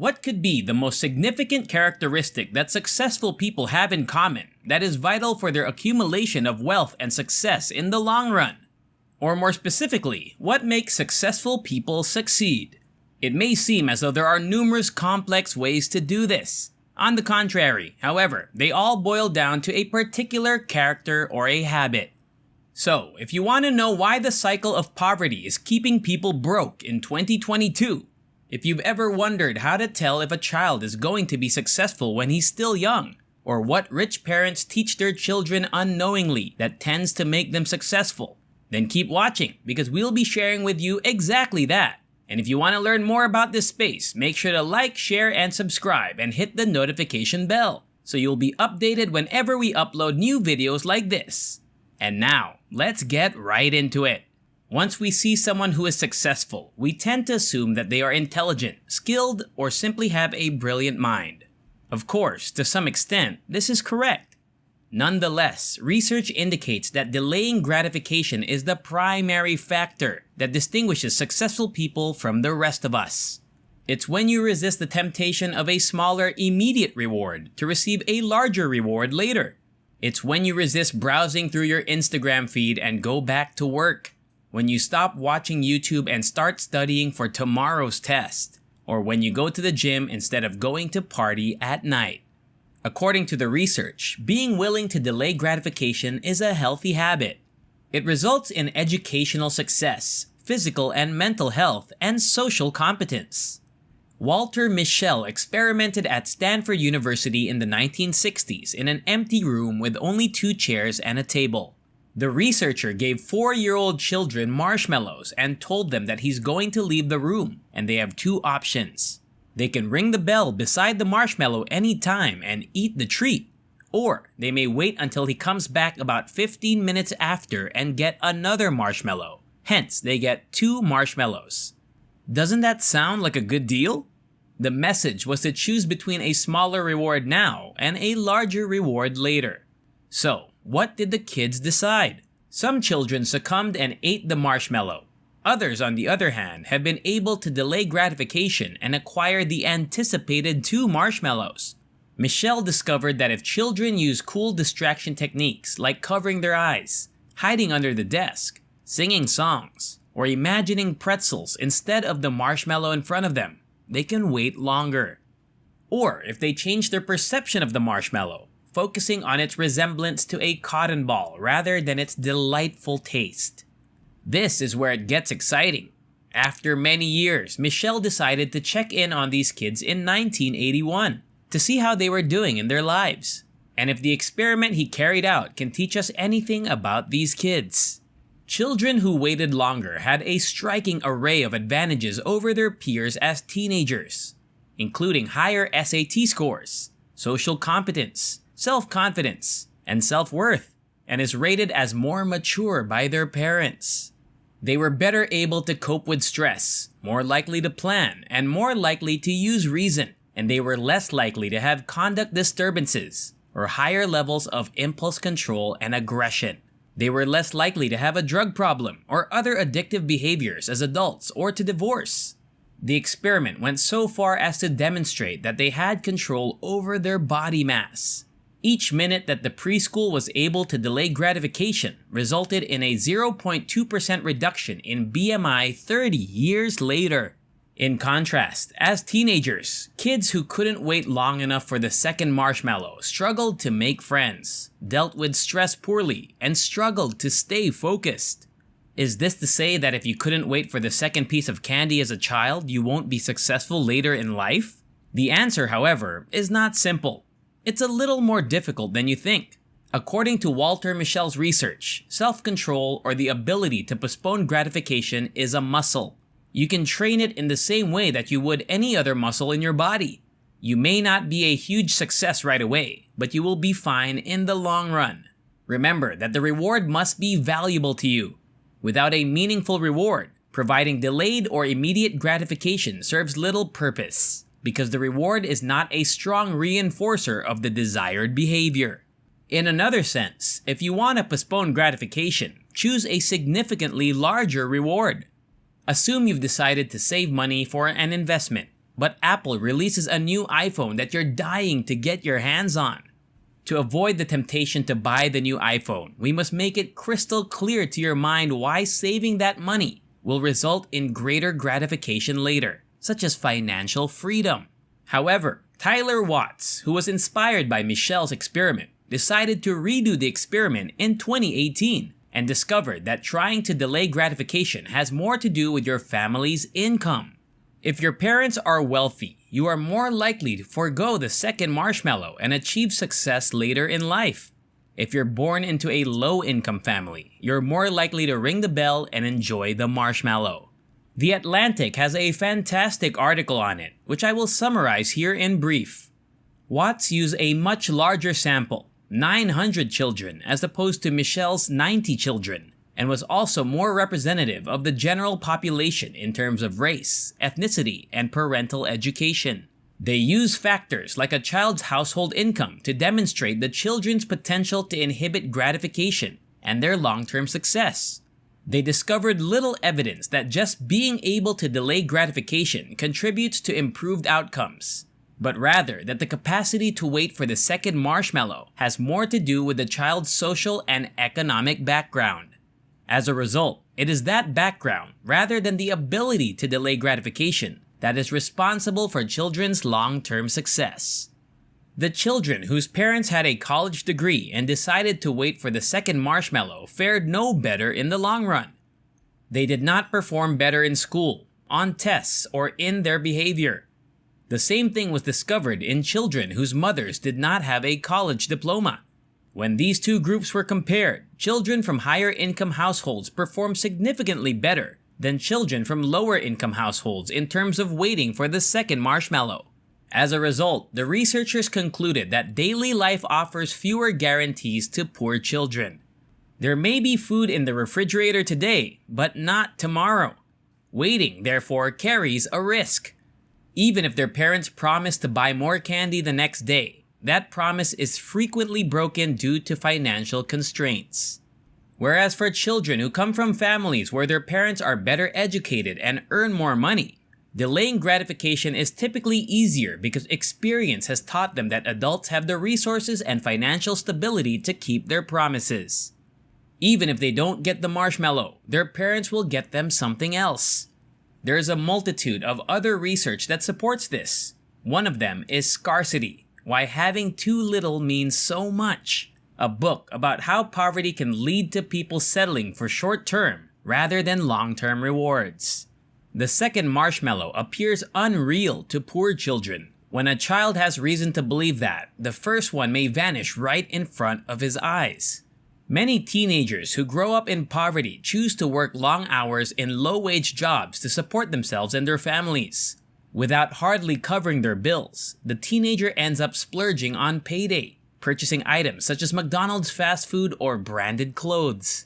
What could be the most significant characteristic that successful people have in common that is vital for their accumulation of wealth and success in the long run? Or more specifically, what makes successful people succeed? It may seem as though there are numerous complex ways to do this. On the contrary, however, they all boil down to a particular character or a habit. So, if you want to know why the cycle of poverty is keeping people broke in 2022, if you've ever wondered how to tell if a child is going to be successful when he's still young, or what rich parents teach their children unknowingly that tends to make them successful, then keep watching because we'll be sharing with you exactly that. And if you want to learn more about this space, make sure to like, share, and subscribe and hit the notification bell so you'll be updated whenever we upload new videos like this. And now, let's get right into it. Once we see someone who is successful, we tend to assume that they are intelligent, skilled, or simply have a brilliant mind. Of course, to some extent, this is correct. Nonetheless, research indicates that delaying gratification is the primary factor that distinguishes successful people from the rest of us. It's when you resist the temptation of a smaller immediate reward to receive a larger reward later. It's when you resist browsing through your Instagram feed and go back to work. When you stop watching YouTube and start studying for tomorrow's test. Or when you go to the gym instead of going to party at night. According to the research, being willing to delay gratification is a healthy habit. It results in educational success, physical and mental health, and social competence. Walter Mischel experimented at Stanford University in the 1960s in an empty room with only 2 chairs and a table. The researcher gave 4-year-old children marshmallows and told them that he's going to leave the room, and they have 2 options. They can ring the bell beside the marshmallow anytime and eat the treat, or they may wait until he comes back about 15 minutes after and get another marshmallow. Hence, they get 2 marshmallows. Doesn't that sound like a good deal? The message was to choose between a smaller reward now and a larger reward later. So, what did the kids decide? Some children succumbed and ate the marshmallow. Others, on the other hand, have been able to delay gratification and acquire the anticipated 2 marshmallows. Mischel discovered that if children use cool distraction techniques like covering their eyes, hiding under the desk, singing songs, or imagining pretzels instead of the marshmallow in front of them, they can wait longer. Or if they change their perception of the marshmallow, focusing on its resemblance to a cotton ball rather than its delightful taste. This is where it gets exciting. After many years, Mischel decided to check in on these kids in 1981 to see how they were doing in their lives, and if the experiment he carried out can teach us anything about these kids. Children who waited longer had a striking array of advantages over their peers as teenagers, including higher SAT scores, social competence, self-confidence, and self-worth, and is rated as more mature by their parents. They were better able to cope with stress, more likely to plan, and more likely to use reason, and they were less likely to have conduct disturbances or higher levels of impulse control and aggression. They were less likely to have a drug problem or other addictive behaviors as adults or to divorce. The experiment went so far as to demonstrate that they had control over their body mass. Each minute that the preschool was able to delay gratification resulted in a 0.2% reduction in BMI 30 years later. In contrast, as teenagers, kids who couldn't wait long enough for the second marshmallow struggled to make friends, dealt with stress poorly, and struggled to stay focused. Is this to say that if you couldn't wait for the second piece of candy as a child, you won't be successful later in life? The answer, however, is not simple. It's a little more difficult than you think. According to Walter Mischel's research, self-control or the ability to postpone gratification is a muscle. You can train it in the same way that you would any other muscle in your body. You may not be a huge success right away, but you will be fine in the long run. Remember that the reward must be valuable to you. Without a meaningful reward, providing delayed or immediate gratification serves little purpose, because the reward is not a strong reinforcer of the desired behavior. In another sense, if you want to postpone gratification, choose a significantly larger reward. Assume you've decided to save money for an investment. but Apple releases a new iPhone that you're dying to get your hands on. To avoid the temptation to buy the new iPhone, we must make it crystal clear to your mind why saving that money will result in greater gratification later, such as financial freedom. However, Tyler Watts, who was inspired by Michelle's experiment, decided to redo the experiment in 2018 and discovered that trying to delay gratification has more to do with your family's income. If your parents are wealthy, you are more likely to forego the second marshmallow and achieve success later in life. If you're born into a low-income family, you're more likely to ring the bell and enjoy the marshmallow. The Atlantic has a fantastic article on it, which I will summarize here in brief. Watts used a much larger sample, 900 children as opposed to Michelle's 90 children, and was also more representative of the general population in terms of race, ethnicity, and parental education. They use factors like a child's household income to demonstrate the children's potential to inhibit gratification and their long-term success. They discovered little evidence that just being able to delay gratification contributes to improved outcomes, but rather that the capacity to wait for the second marshmallow has more to do with the child's social and economic background. As a result, it is that background, rather than the ability to delay gratification, that is responsible for children's long-term success. The children whose parents had a college degree and decided to wait for the second marshmallow fared no better in the long run. They did not perform better in school, on tests, or in their behavior. The same thing was discovered in children whose mothers did not have a college diploma. When these two groups were compared, children from higher income households performed significantly better than children from lower income households in terms of waiting for the second marshmallow. As a result, the researchers concluded that daily life offers fewer guarantees to poor children. There may be food in the refrigerator today, but not tomorrow. Waiting, therefore, carries a risk. Even if their parents promise to buy more candy the next day, that promise is frequently broken due to financial constraints. Whereas for children who come from families where their parents are better educated and earn more money, delaying gratification is typically easier because experience has taught them that adults have the resources and financial stability to keep their promises. Even if they don't get the marshmallow, their parents will get them something else. There is a multitude of other research that supports this. One of them is Scarcity: Why Having Too Little Means So Much, a book about how poverty can lead to people settling for short-term rather than long-term rewards. The second marshmallow appears unreal to poor children when a child has reason to believe that the first one may vanish right in front of his eyes. Many teenagers who grow up in poverty choose to work long hours in low-wage jobs to support themselves and their families. Without hardly covering their bills, the teenager ends up splurging on payday, purchasing items such as McDonald's fast food or branded clothes.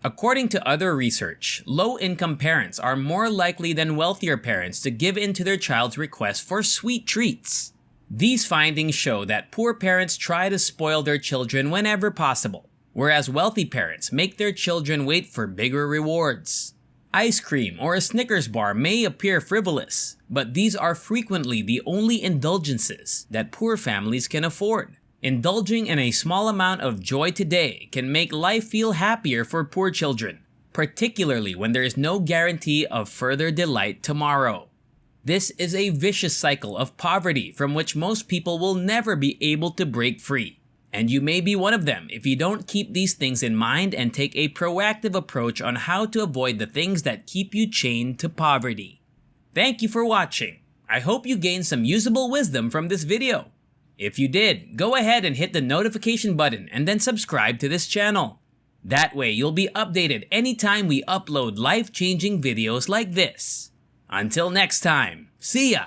According to other research, low-income parents are more likely than wealthier parents to give in to their child's request for sweet treats. These findings show that poor parents try to spoil their children whenever possible, whereas wealthy parents make their children wait for bigger rewards. Ice cream or a Snickers bar may appear frivolous, but these are frequently the only indulgences that poor families can afford. Indulging in a small amount of joy today can make life feel happier for poor children, particularly when there is no guarantee of further delight tomorrow. This is a vicious cycle of poverty from which most people will never be able to break free. And you may be one of them if you don't keep these things in mind and take a proactive approach on how to avoid the things that keep you chained to poverty. Thank you for watching. I hope you gained some usable wisdom from this video. If you did, go ahead and hit the notification button and then subscribe to this channel. That way you'll be updated anytime we upload life-changing videos like this. Until next time, see ya!